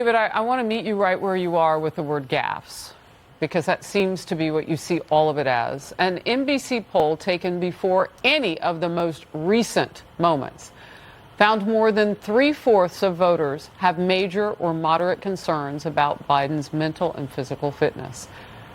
David, I want to meet you right where you are with the word gaffes, because that seems to be what you see all of it as. An NBC poll taken before any of the most recent moments found more than 3/4 of voters have major or moderate concerns about Biden's mental and physical fitness.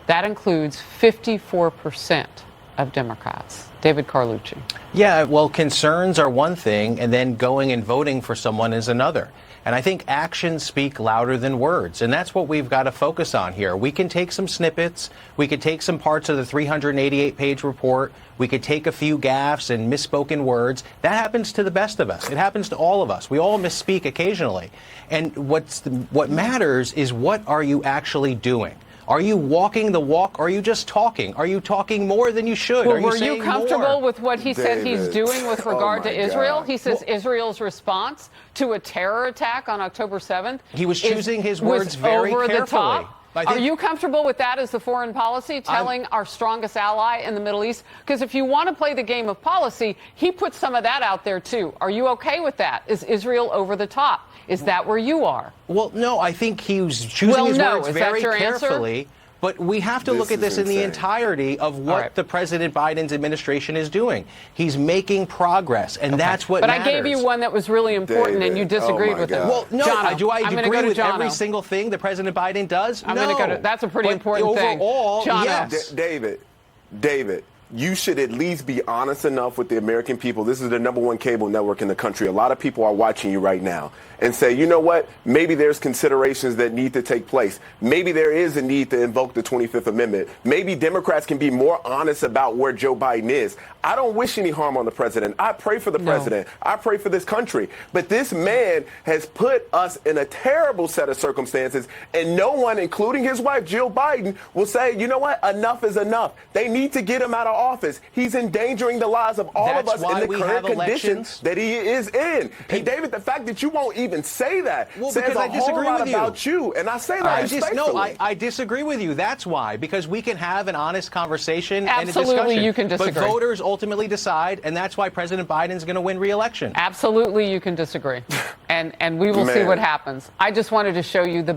That includes 54% of Democrats. David Carlucci. Yeah, well, concerns are one thing, and then going and voting for someone is another. And I think actions speak louder than words, and that's what we've got to focus on here. We can take some snippets, we could take some parts of the 388-page report, we could take a few gaffes and misspoken words. That happens to the best of us. It happens to all of us. We all misspeak occasionally. And what matters is, what are you actually doing? Are you walking the walk, or are you just talking? Are you talking more than you should? Well, are you were you comfortable with what he said he's doing with regard to Israel? He says Israel's response to a terror attack on October 7th. He was choosing his words very carefully. Are you comfortable with that as the foreign policy, telling our strongest ally in the Middle East? Because if you want to play the game of policy, he put some of that out there, too. Are you okay with that? Is Israel over the top? Is that where you are? Well, no, I think he was choosing his words very carefully. Answer? But we have to look at this in the entirety of what the President Biden's administration is doing. He's making progress, and that's what matters. But I gave you one that was really important, and you disagreed with it. Well, no, do I agree with every single thing that President Biden does? No. That's a pretty important thing. Overall, yes. David, you should at least be honest enough with the American people. This is the #1 cable network in the country. A lot of people are watching you right now and say, you know what, maybe there's considerations that need to take place. Maybe there is a need to invoke the 25th Amendment. Maybe Democrats can be more honest about where Joe Biden is. I don't wish any harm on the president. I pray for the president. I pray for this country. But this man has put us in a terrible set of circumstances, and no one, including his wife, Jill Biden, will say, you know what, enough is enough. They need to get him out of office. He's endangering the lives of all of us in the current conditions that he is in. And David, the fact that you won't even say that says a whole lot about you. And I say that respectfully. I disagree with you. That's why. Because we can have an honest conversation and a discussion. Absolutely, you can disagree. But voters ultimately decide, and that's why President Biden's going to win re-election. Absolutely, you can disagree. And we will see what happens. I just wanted to show you the